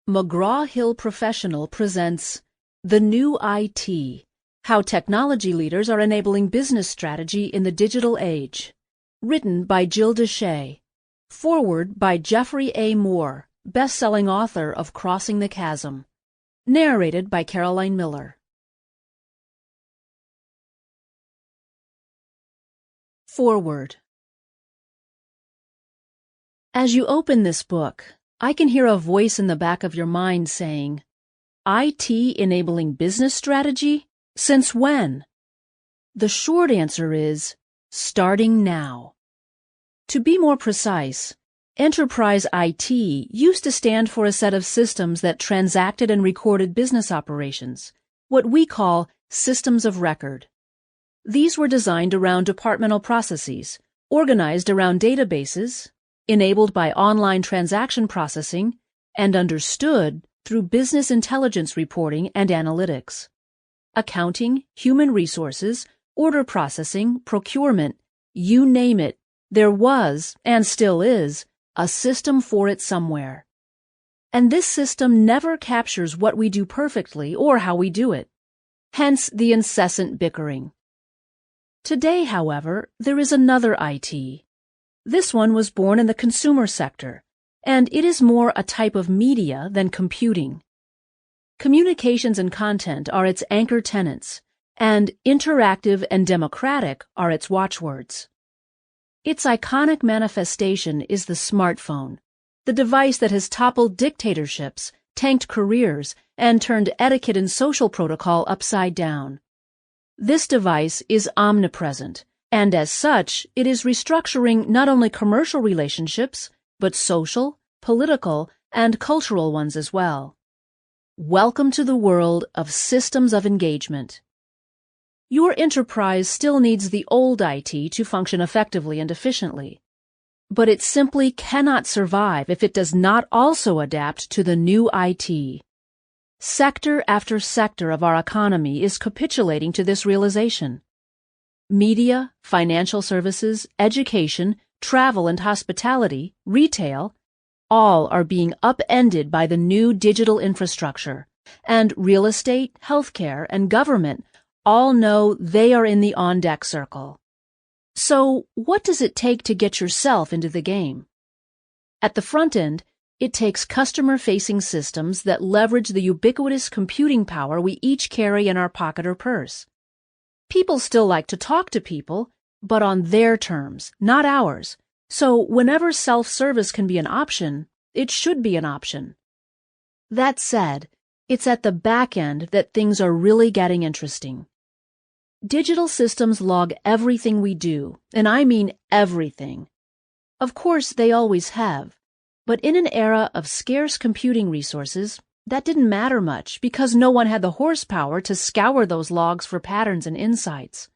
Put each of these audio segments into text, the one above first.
McGraw-Hill Professional presents The New IT, How Technology Leaders Are Enabling Business Strategy in the Digital Age. Written by Jill Dyché. Foreword by Jeffrey A. Moore, best-selling author of Crossing the Chasm. Narrated by Caroline Miller. Foreword. As you open this book, I can hear a voice in the back of your mind saying, IT enabling business strategy? Since when? The short answer is, starting now. To be more precise, enterprise IT used to stand for a set of systems that transacted and recorded business operations, what we call systems of record. These were designed around departmental processes, organized around databases, enabled by online transaction processing, and understood through business intelligence reporting and analytics. Accounting, human resources, order processing, procurement, you name it, there was, and still is, a system for it somewhere. And this system never captures what we do perfectly or how we do it. Hence the incessant bickering. Today, however, there is another IT. This one was born in the consumer sector, and it is more a type of media than computing. Communications and content are its anchor tenets, and interactive and democratic are its watchwords. Its iconic manifestation is the smartphone, the device that has toppled dictatorships, tanked careers, and turned etiquette and social protocol upside down. This device is omnipresent, and as such, it is restructuring not only commercial relationships, but social, political, and cultural ones as well. Welcome to the world of systems of engagement. Your enterprise still needs the old IT to function effectively and efficiently, but it simply cannot survive if it does not also adapt to the new IT. Sector after sector of our economy is capitulating to this realization. Media, financial services, education, travel and hospitality, retail, all are being upended by the new digital infrastructure, and real estate, healthcare, and government all know they are in the on-deck circle. So, what does it take to get yourself into the game? At the front end, it takes customer-facing systems that leverage the ubiquitous computing power we each carry in our pocket or purse. People still like to talk to people, but on their terms, not ours. So whenever self-service can be an option, it should be an option. That said, it's at the back end that things are really getting interesting. Digital systems log everything we do, and I mean everything. Of course, they always have, but in an era of scarce computing resources, that didn't matter much because no one had the horsepower to scour those logs for patterns and insights.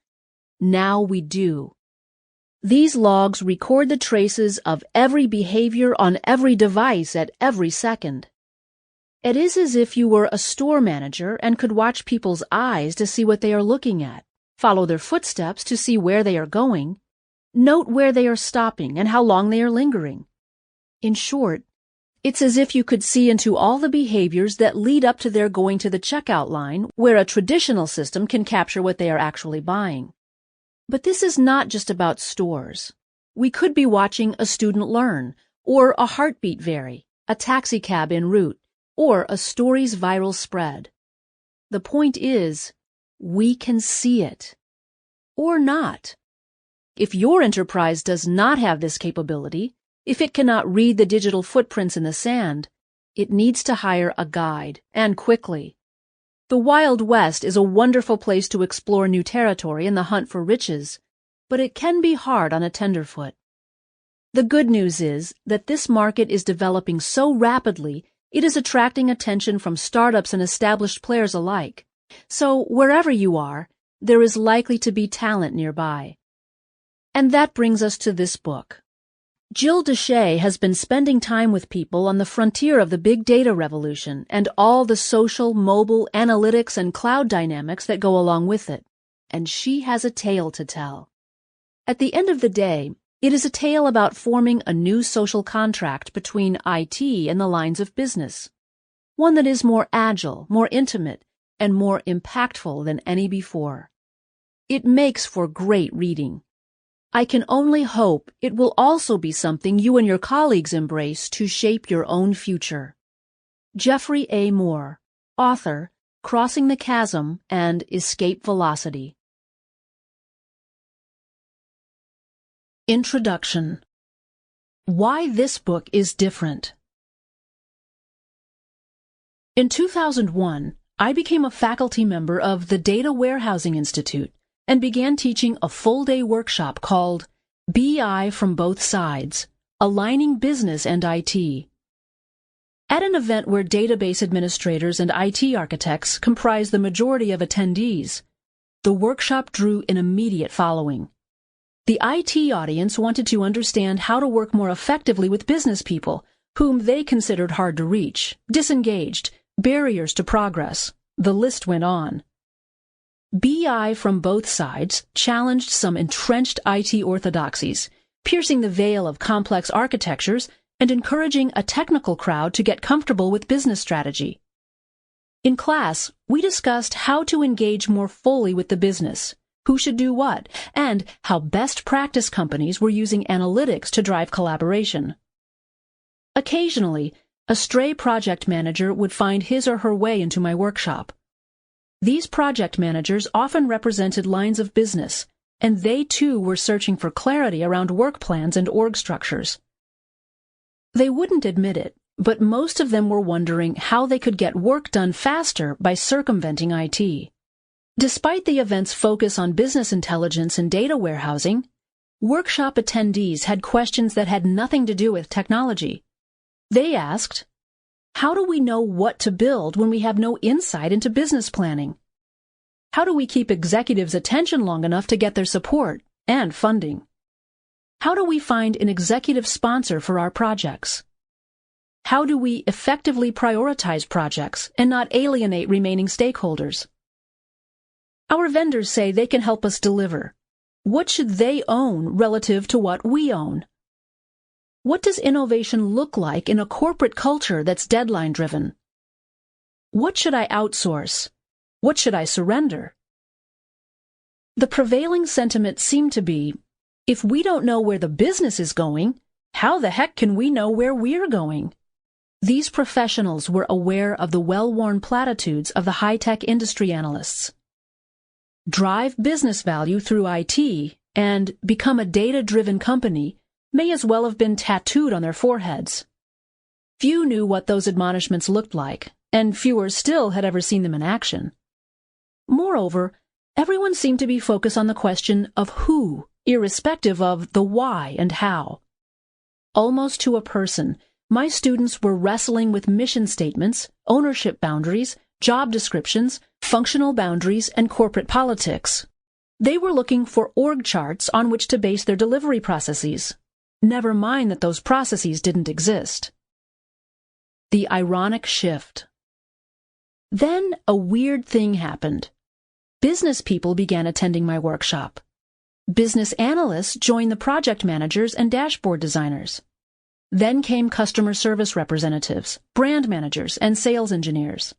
Now we do. These logs record the traces of every behavior on every device at every second. It is as if you were a store manager and could watch people's eyes to see what they are looking at, follow their footsteps to see where they are going, note where they are stopping and how long they are lingering. In short, it's as if you could see into all the behaviors that lead up to their going to the checkout line, where a traditional system can capture what they are actually buying. But this is not just about stores. We could be watching a student learn, or a heartbeat vary, a taxicab en route, or a story's viral spread. The point is, we can see it. Or not. If your enterprise does not have this capability, if it cannot read the digital footprints in the sand, it needs to hire a guide, and quickly. The Wild West is a wonderful place to explore new territory in the hunt for riches, but it can be hard on a tenderfoot. The good news is that this market is developing so rapidly it is attracting attention from startups and established players alike. So wherever you are, there is likely to be talent nearby. And that brings us to this book. Jill Dyché has been spending time with people on the frontier of the big data revolution and all the social, mobile, analytics, and cloud dynamics that go along with it, and she has a tale to tell. At the end of the day, it is a tale about forming a new social contract between IT and the lines of business. one that is more agile, more intimate, and more impactful than any before. It makes for great reading. I can only hope it will also be something you and your colleagues embrace to shape your own future. Jeffrey A. Moore, author, Crossing the Chasm and Escape Velocity. Introduction. Why this book is different. In 2001, I became a faculty member of the Data Warehousing Institute and began teaching a full-day workshop called BI from Both Sides, Aligning Business and IT. At an event where database administrators and IT architects comprised the majority of attendees, the workshop drew an immediate following. The IT audience wanted to understand how to work more effectively with business people, whom they considered hard to reach, disengaged, barriers to progress. The list went on. BI from Both Sides challenged some entrenched IT orthodoxies, piercing the veil of complex architectures and encouraging a technical crowd to get comfortable with business strategy. In class, we discussed how to engage more fully with the business, who should do what, and how best practice companies were using analytics to drive collaboration. Occasionally, a stray project manager would find his or her way into my workshop. These project managers often represented lines of business, and they too were searching for clarity around work plans and org structures. They wouldn't admit it, but most of them were wondering how they could get work done faster by circumventing IT. Despite the event's focus on business intelligence and data warehousing, workshop attendees had questions that had nothing to do with technology. They asked, how do we know what to build when we have no insight into business planning? How do we keep executives' attention long enough to get their support and funding? How do we find an executive sponsor for our projects? How do we effectively prioritize projects and not alienate remaining stakeholders? Our vendors say they can help us deliver. What should they own relative to what we own? What does innovation look like in a corporate culture that's deadline-driven? What should I outsource? What should I surrender? The prevailing sentiment seemed to be, if we don't know where the business is going, how the heck can we know where we're going? These professionals were aware of the well-worn platitudes of the high-tech industry analysts. Drive business value through IT and become a data-driven company may as well have been tattooed on their foreheads. Few knew what those admonishments looked like, and fewer still had ever seen them in action. Moreover, everyone seemed to be focused on the question of who, irrespective of the why and how. Almost to a person, my students were wrestling with mission statements, ownership boundaries, job descriptions, functional boundaries, and corporate politics. They were looking for org charts on which to base their delivery processes. Never mind that those processes didn't exist. The ironic shift. Then a weird thing happened. Business people began attending my workshop. Business analysts joined the project managers and dashboard designers. Then came customer service representatives, brand managers, and sales engineers.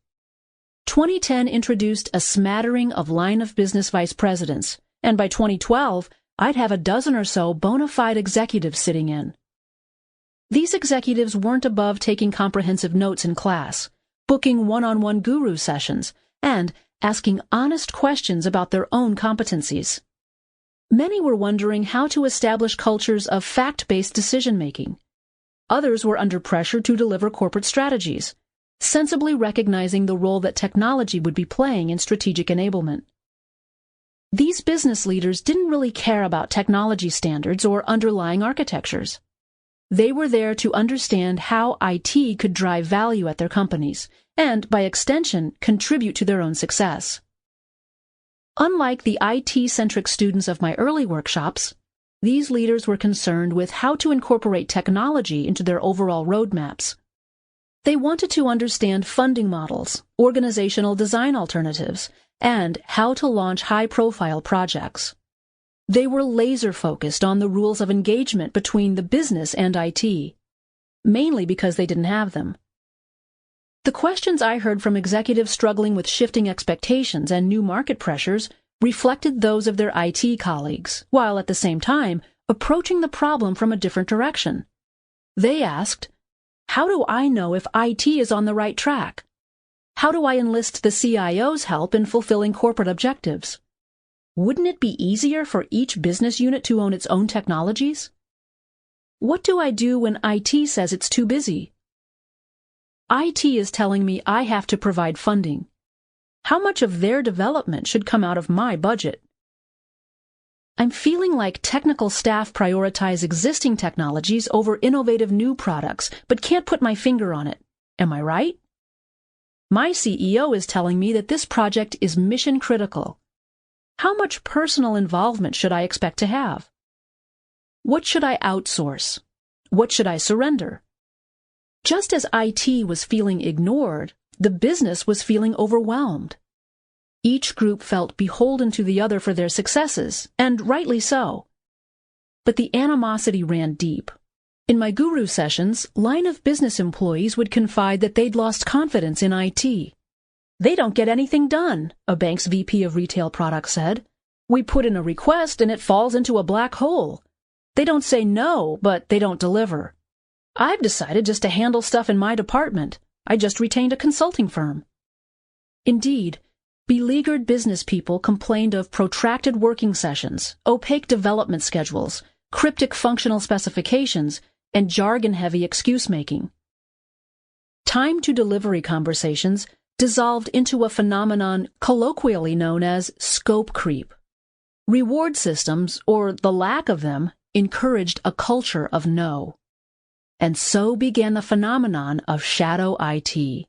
2010 introduced a smattering of line of business vice presidents, and by 2012, I'd have a dozen or so bona fide executives sitting in. These executives weren't above taking comprehensive notes in class, booking one-on-one guru sessions, and asking honest questions about their own competencies. Many were wondering how to establish cultures of fact-based decision-making. Others were under pressure to deliver corporate strategies, sensibly recognizing the role that technology would be playing in strategic enablement. These business leaders didn't really care about technology standards or underlying architectures. They were there to understand how IT could drive value at their companies and, by extension, contribute to their own success. Unlike the IT-centric students of my early workshops, these leaders were concerned with how to incorporate technology into their overall roadmaps. They wanted to understand funding models, organizational design alternatives, and how to launch high-profile projects. They were laser-focused on the rules of engagement between the business and IT, mainly because they didn't have them. The questions I heard from executives struggling with shifting expectations and new market pressures reflected those of their IT colleagues, while at the same time approaching the problem from a different direction. They asked, how do I know if IT is on the right track? How do I enlist the CIO's help in fulfilling corporate objectives? Wouldn't it be easier for each business unit to own its own technologies? What do I do when IT says it's too busy? IT is telling me I have to provide funding. How much of their development should come out of my budget? I'm feeling like technical staff prioritize existing technologies over innovative new products, but can't put my finger on it. Am I right? My CEO is telling me that this project is mission critical. How much personal involvement should I expect to have? What should I outsource? What should I surrender? Just as IT was feeling ignored, the business was feeling overwhelmed. Each group felt beholden to the other for their successes, and rightly so. But the animosity ran deep. In my guru sessions, line of business employees would confide that they'd lost confidence in IT. They don't get anything done, a bank's VP of retail products said. We put in a request and it falls into a black hole. They don't say no, but they don't deliver. I've decided just to handle stuff in my department. I just retained a consulting firm. Indeed, beleaguered business people complained of protracted working sessions, opaque development schedules, cryptic functional specifications, and jargon-heavy excuse-making. Time-to-delivery conversations dissolved into a phenomenon colloquially known as scope creep. Reward systems, or the lack of them, encouraged a culture of no. And so began the phenomenon of shadow IT.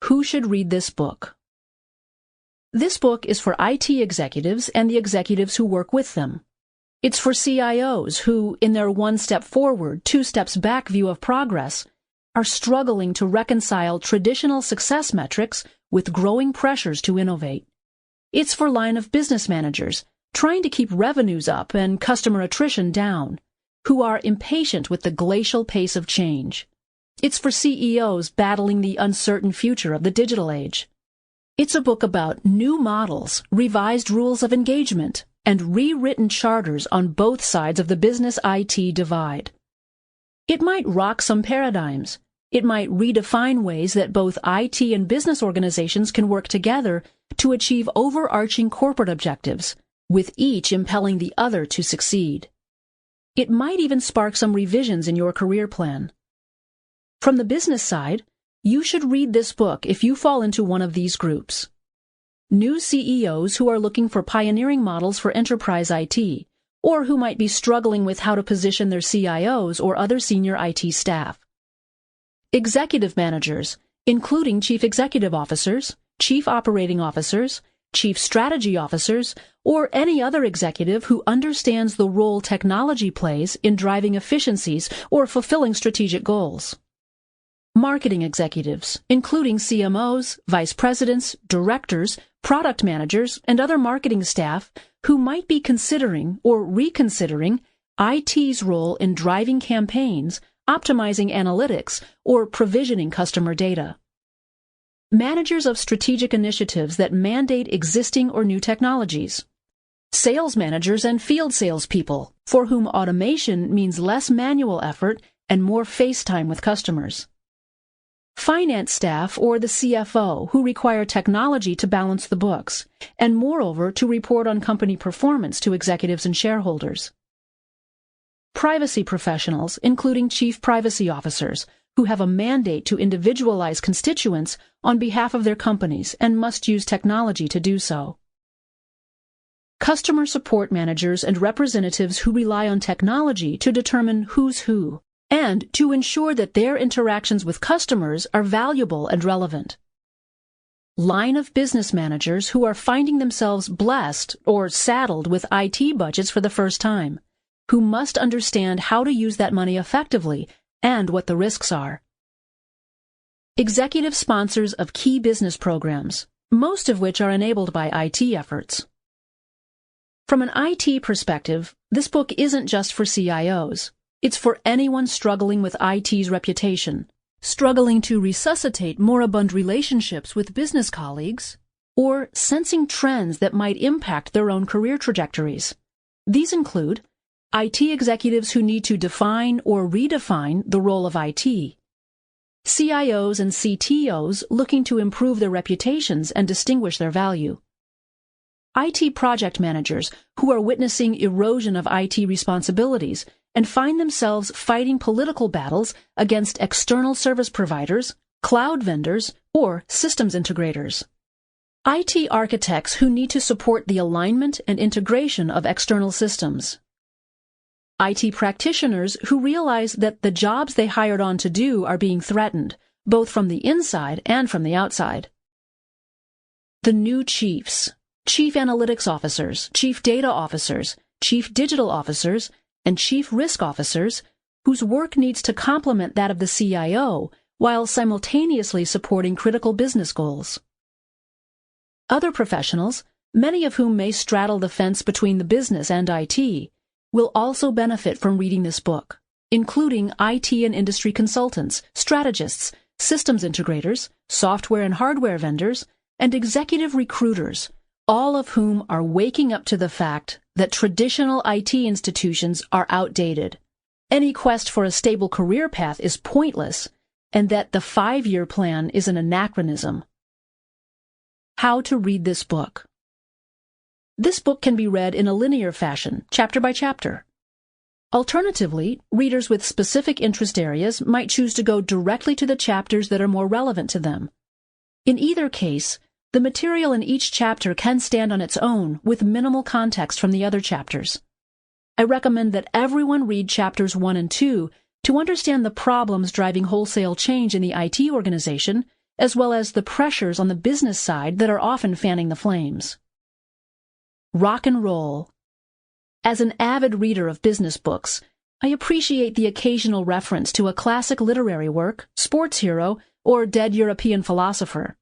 Who should read this book? This book is for IT executives and the executives who work with them. It's for CIOs who, in their one step forward, two steps back view of progress, are struggling to reconcile traditional success metrics with growing pressures to innovate. It's for line of business managers trying to keep revenues up and customer attrition down, who are impatient with the glacial pace of change. It's for CEOs battling the uncertain future of the digital age. It's a book about new models, revised rules of engagement, and rewritten charters on both sides of the business IT divide. It might rock some paradigms. It might redefine ways that both IT and business organizations can work together to achieve overarching corporate objectives, with each impelling the other to succeed. It might even spark some revisions in your career plan. From the business side, you should read this book if you fall into one of these groups. New CEOs who are looking for pioneering models for enterprise IT, or who might be struggling with how to position their CIOs or other senior IT staff. Executive managers, including chief executive officers, chief operating officers, chief strategy officers, or any other executive who understands the role technology plays in driving efficiencies or fulfilling strategic goals. Marketing executives, including CMOs, vice presidents, directors, product managers, and other marketing staff who might be considering or reconsidering IT's role in driving campaigns, optimizing analytics, or provisioning customer data. Managers of strategic initiatives that mandate existing or new technologies. Sales managers and field salespeople, for whom automation means less manual effort and more face time with customers. Finance staff or the CFO who require technology to balance the books, and moreover to report on company performance to executives and shareholders. Privacy professionals, including chief privacy officers, who have a mandate to individualize constituents on behalf of their companies and must use technology to do so. Customer support managers and representatives who rely on technology to determine who's who, and to ensure that their interactions with customers are valuable and relevant. Line of business managers who are finding themselves blessed or saddled with IT budgets for the first time, who must understand how to use that money effectively and what the risks are. Executive sponsors of key business programs, most of which are enabled by IT efforts. From an IT perspective, this book isn't just for CIOs. It's for anyone struggling with IT's reputation, struggling to resuscitate moribund relationships with business colleagues, or sensing trends that might impact their own career trajectories. These include IT executives who need to define or redefine the role of IT, CIOs and CTOs looking to improve their reputations and distinguish their value, IT project managers who are witnessing erosion of IT responsibilities and find themselves fighting political battles against external service providers, cloud vendors, or systems integrators. IT architects who need to support the alignment and integration of external systems. IT practitioners who realize that the jobs they hired on to do are being threatened, both from the inside and from the outside. The new chiefs, chief analytics officers, chief data officers, chief digital officers, and chief risk officers, whose work needs to complement that of the CIO while simultaneously supporting critical business goals. Other professionals, many of whom may straddle the fence between the business and IT, will also benefit from reading this book, including IT and industry consultants, strategists, systems integrators, software and hardware vendors, and executive recruiters, all of whom are waking up to the fact that traditional IT institutions are outdated. Any quest for a stable career path is pointless, and that the 5-year plan is an anachronism. How to read this book. This book can be read in a linear fashion, chapter by chapter. Alternatively, readers with specific interest areas might choose to go directly to the chapters that are more relevant to them. In either case, the material in each chapter can stand on its own with minimal context from the other chapters. I recommend that everyone read chapters 1 and 2 to understand the problems driving wholesale change in the IT organization, as well as the pressures on the business side that are often fanning the flames. Rock and roll. As an avid reader of business books, I appreciate the occasional reference to a classic literary work, sports hero, or dead European philosopher.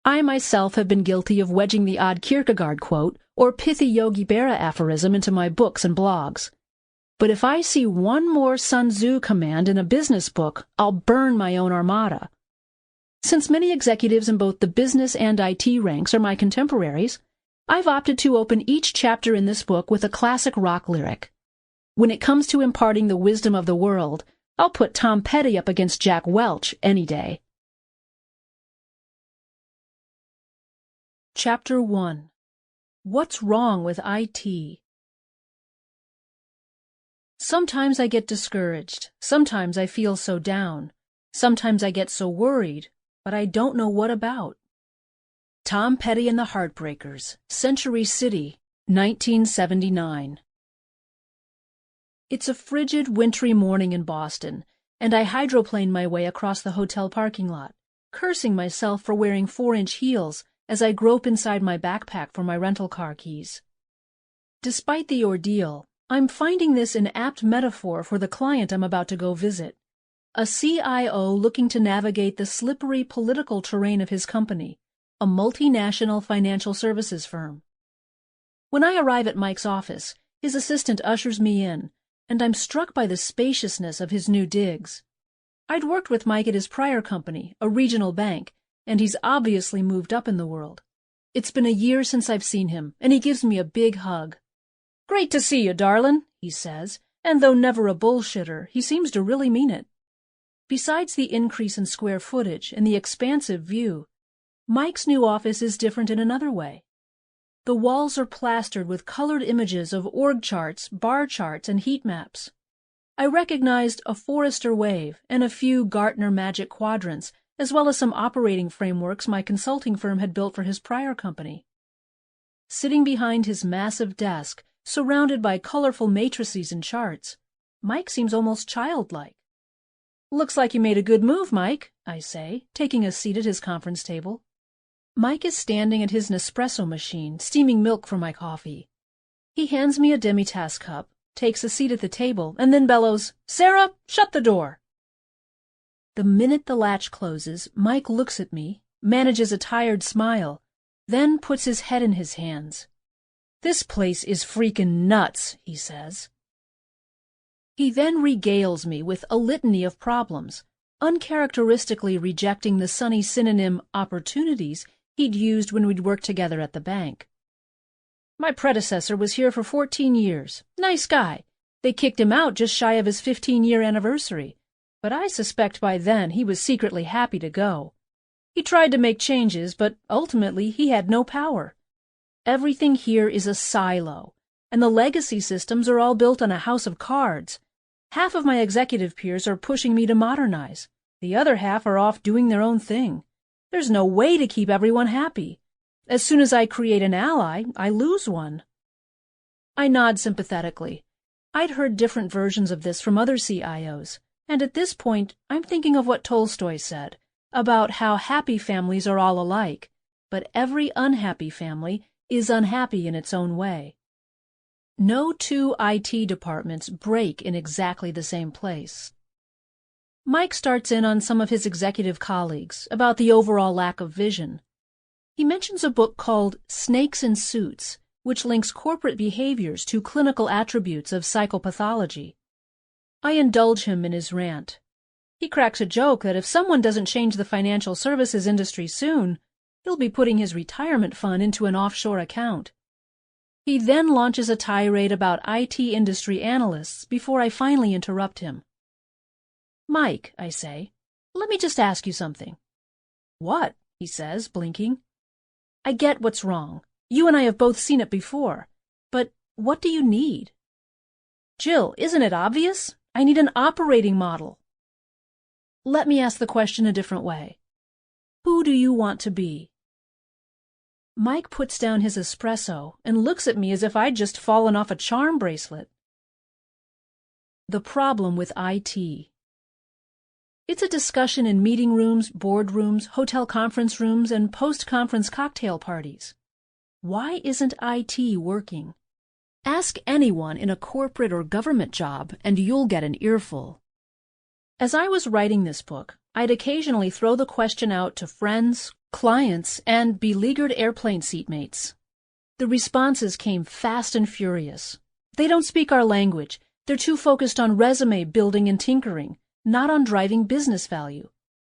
I myself have been guilty of wedging the odd Kierkegaard quote or pithy Yogi Berra aphorism into my books and blogs. But if I see one more Sun Tzu command in a business book, I'll burn my own armada. Since many executives in both the business and IT ranks are my contemporaries, I've opted to open each chapter in this book with a classic rock lyric. When it comes to imparting the wisdom of the world, I'll put Tom Petty up against Jack Welch any day. Chapter 1. What's Wrong with IT? Sometimes I get discouraged. Sometimes I feel so down. Sometimes I get so worried, but I don't know what about. Tom Petty and the Heartbreakers, Century City, 1979. It's a frigid, wintry morning in Boston, and I hydroplane my way across the hotel parking lot, cursing myself for wearing 4-inch heels as I grope inside my backpack for my rental car keys. Despite the ordeal, I'm finding this an apt metaphor for the client I'm about to go visit, a CIO looking to navigate the slippery political terrain of his company, a multinational financial services firm. When I arrive at Mike's office, his assistant ushers me in, and I'm struck by the spaciousness of his new digs. I'd worked with Mike at his prior company, a regional bank, and he's obviously moved up in the world. It's been a year since I've seen him, and he gives me a big hug. "Great to see you, darlin'," he says, and though never a bullshitter, he seems to really mean it. Besides the increase in square footage and the expansive view, Mike's new office is different in another way. The walls are plastered with colored images of org charts, bar charts, and heat maps. I recognized a Forrester Wave and a few Gartner Magic Quadrants, as well as some operating frameworks my consulting firm had built for his prior company. Sitting behind his massive desk, surrounded by colorful matrices and charts, Mike seems almost childlike. "Looks like you made a good move, Mike," I say, taking a seat at his conference table. Mike is standing at his Nespresso machine, steaming milk for my coffee. He hands me a demi-tasse cup, takes a seat at the table, and then bellows, "Sarah, shut the door." The minute the latch closes, Mike looks at me, manages a tired smile, then puts his head in his hands. "This place is freaking nuts," he says. He then regales me with a litany of problems, uncharacteristically rejecting the sunny synonym opportunities he'd used when we'd worked together at the bank. My predecessor was here for 14 years. Nice guy. They kicked him out just shy of his 15-year anniversary, but I suspect by then he was secretly happy to go. He tried to make changes, but ultimately he had no power. Everything here is a silo, and the legacy systems are all built on a house of cards. Half of my executive peers are pushing me to modernize. The other half are off doing their own thing. There's no way to keep everyone happy. As soon as I create an ally, I lose one. I nod sympathetically. I'd heard different versions of this from other CIOs, and at this point I'm thinking of what Tolstoy said about how happy families are all alike, but every unhappy family is unhappy in its own way. No two IT departments break in exactly the same place. Mike starts in on some of his executive colleagues about the overall lack of vision. He mentions a book called Snakes in Suits, which links corporate behaviors to clinical attributes of psychopathology. I indulge him in his rant. He cracks a joke that if someone doesn't change the financial services industry soon, he'll be putting his retirement fund into an offshore account. He then launches a tirade about IT industry analysts before I finally interrupt him. Mike, I say, let me just ask you something. What? He says, blinking. I get what's wrong. You and I have both seen it before. But what do you need? Jill, isn't it obvious? I need an operating model. Let me ask the question a different way. Who do you want to be? Mike puts down his espresso and looks at me as if I'd just fallen off a charm bracelet. The problem with IT. It's a discussion in meeting rooms, boardrooms, hotel conference rooms, and post-conference cocktail parties. Why isn't IT working? Ask anyone in a corporate or government job, and you'll get an earful. As I was writing this book, I'd occasionally throw the question out to friends, clients, and beleaguered airplane seatmates. The responses came fast and furious. They don't speak our language. They're too focused on resume building and tinkering, not on driving business value.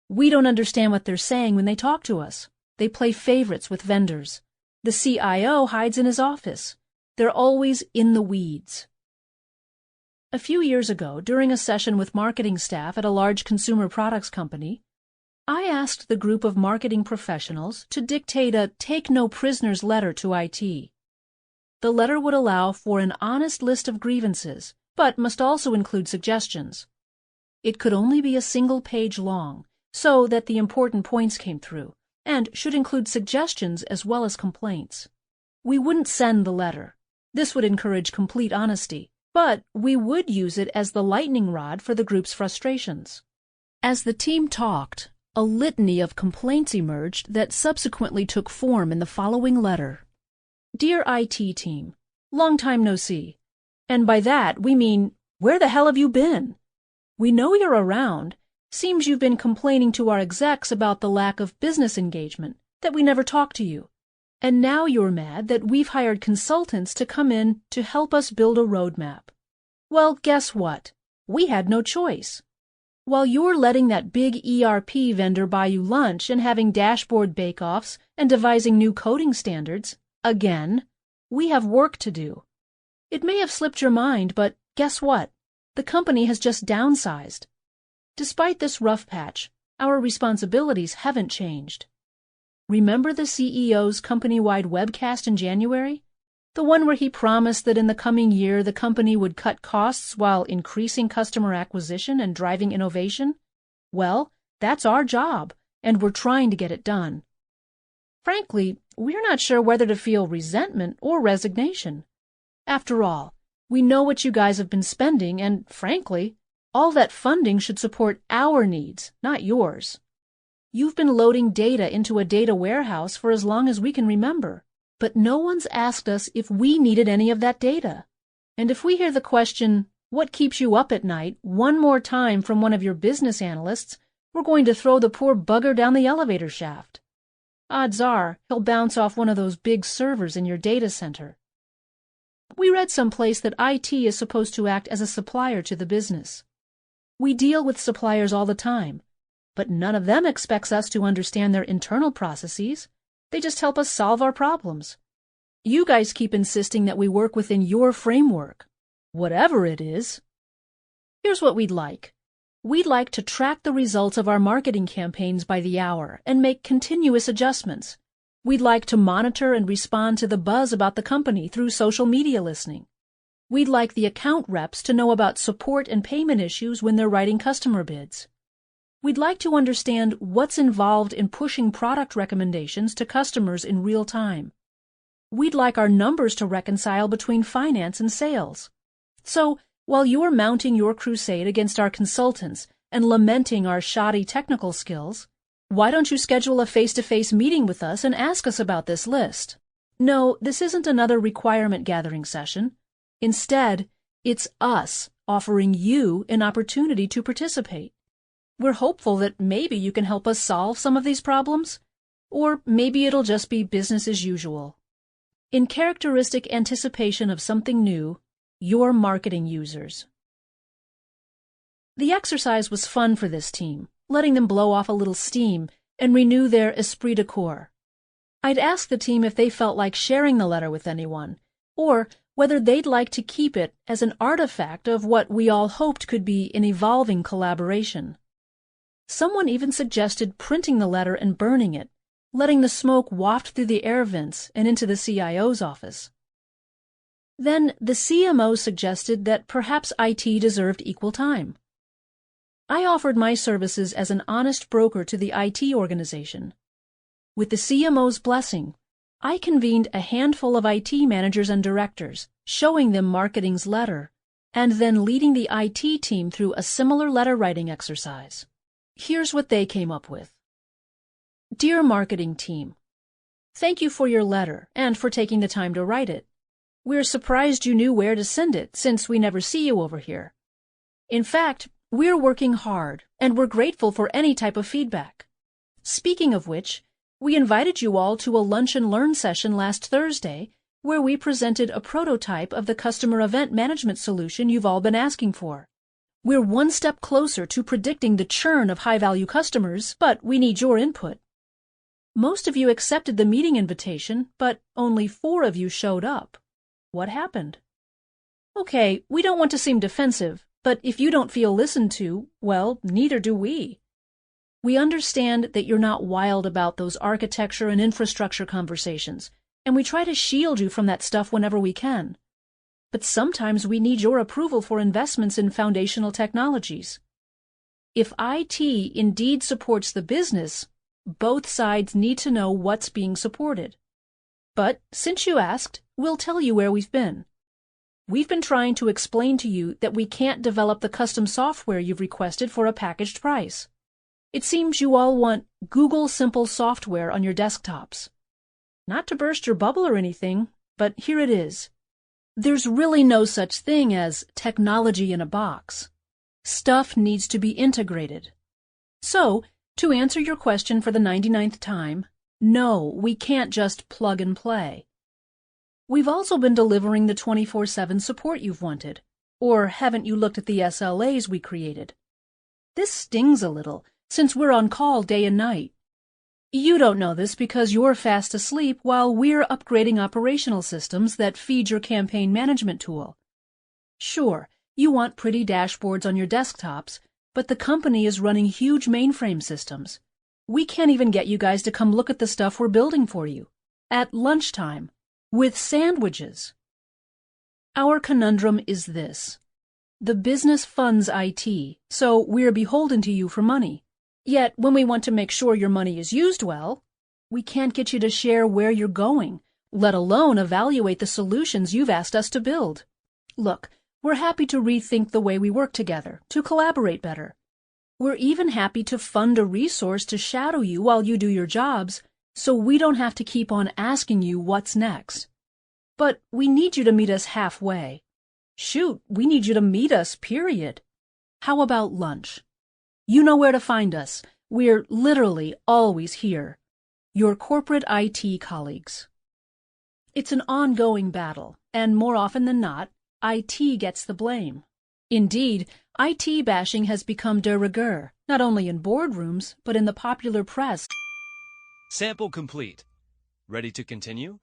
We don't understand what they're saying when they talk to us. They play favorites with vendors. The CIO hides in his office. They're always in the weeds. A few years ago, during a session with marketing staff at a large consumer products company, I asked the group of marketing professionals to dictate a take-no-prisoners letter to IT. The letter would allow for an honest list of grievances, but must also include suggestions. It could only be a single page long, so that the important points came through, and should include suggestions as well as complaints. We wouldn't send the letter. This would encourage complete honesty, but we would use it as the lightning rod for the group's frustrations. As the team talked, a litany of complaints emerged that subsequently took form in the following letter. Dear IT team, long time no see. And by that we mean, where the hell have you been? We know you're around. Seems you've been complaining to our execs about the lack of business engagement, that we never talk to you. And now you're mad that we've hired consultants to come in to help us build a roadmap. Well, guess what? We had no choice. While you're letting that big ERP vendor buy you lunch and having dashboard bake-offs and devising new coding standards, again, we have work to do. It may have slipped your mind, but guess what? The company has just downsized. Despite this rough patch, our responsibilities haven't changed. Remember the CEO's company-wide webcast in January? The one where he promised that in the coming year the company would cut costs while increasing customer acquisition and driving innovation? Well, that's our job, and we're trying to get it done. Frankly, we're not sure whether to feel resentment or resignation. After all, we know what you guys have been spending, and frankly, all that funding should support our needs, not yours. You've been loading data into a data warehouse for as long as we can remember, but no one's asked us if we needed any of that data. And if we hear the question, what keeps you up at night, one more time from one of your business analysts, we're going to throw the poor bugger down the elevator shaft. Odds are he'll bounce off one of those big servers in your data center. We read someplace that IT is supposed to act as a supplier to the business. We deal with suppliers all the time, But none of them expects us to understand their internal processes. They just help us solve our problems. You guys keep insisting that we work within your framework, whatever it is. Here's what we'd like. We'd like to track the results of our marketing campaigns by the hour and make continuous adjustments. We'd like to monitor and respond to the buzz about the company through social media listening. We'd like the account reps to know about support and payment issues when they're writing customer bids. We'd like to understand what's involved in pushing product recommendations to customers in real time. We'd like our numbers to reconcile between finance and sales. So, while you're mounting your crusade against our consultants and lamenting our shoddy technical skills, why don't you schedule a face-to-face meeting with us and ask us about this list? No, this isn't another requirement gathering session. Instead, it's us offering you an opportunity to participate. We're hopeful that maybe you can help us solve some of these problems, or maybe it'll just be business as usual. In characteristic anticipation of something new, your marketing users. The exercise was fun for this team, letting them blow off a little steam and renew their esprit de corps. I'd asked the team if they felt like sharing the letter with anyone, or whether they'd like to keep it as an artifact of what we all hoped could be an evolving collaboration. Someone even suggested printing the letter and burning it, letting the smoke waft through the air vents and into the CIO's office. Then the CMO suggested that perhaps IT deserved equal time. I offered my services as an honest broker to the IT organization. With the CMO's blessing, I convened a handful of IT managers and directors, showing them marketing's letter, and then leading the IT team through a similar letter-writing exercise. Here's what they came up with. Dear marketing team, thank you for your letter and for taking the time to write it. We're surprised you knew where to send it since we never see you over here. In fact, we're working hard and we're grateful for any type of feedback. Speaking of which, we invited you all to a lunch and learn session last Thursday where we presented a prototype of the customer event management solution you've all been asking for. We're one step closer to predicting the churn of high-value customers, but we need your input. Most of you accepted the meeting invitation, but only 4 of you showed up. What happened? Okay, we don't want to seem defensive, but if you don't feel listened to, well, neither do we. We understand that you're not wild about those architecture and infrastructure conversations, and we try to shield you from that stuff whenever we can. But sometimes we need your approval for investments in foundational technologies. If IT indeed supports the business, both sides need to know what's being supported. But since you asked, we'll tell you where we've been. We've been trying to explain to you that we can't develop the custom software you've requested for a packaged price. It seems you all want Google Simple software on your desktops. Not to burst your bubble or anything, but here it is. There's really no such thing as technology in a box. Stuff needs to be integrated. So, to answer your question for the 99th time, no, we can't just plug and play. We've also been delivering the 24/7 support you've wanted. Or haven't you looked at the SLAs we created? This stings a little, since we're on call day and night. You don't know this because you're fast asleep while we're upgrading operational systems that feed your campaign management tool. Sure, you want pretty dashboards on your desktops, but the company is running huge mainframe systems. We can't even get you guys to come look at the stuff we're building for you. At lunchtime. With sandwiches. Our conundrum is this. The business funds IT, so we're beholden to you for money. Yet, when we want to make sure your money is used well, we can't get you to share where you're going, let alone evaluate the solutions you've asked us to build. Look, we're happy to rethink the way we work together, to collaborate better. We're even happy to fund a resource to shadow you while you do your jobs, so we don't have to keep on asking you what's next. But we need you to meet us halfway. Shoot, we need you to meet us, period. How about lunch? You know where to find us. We're literally always here. Your corporate IT colleagues. It's an ongoing battle, and more often than not, IT gets the blame. Indeed, IT bashing has become de rigueur, not only in boardrooms, but in the popular press. Sample complete. Ready to continue?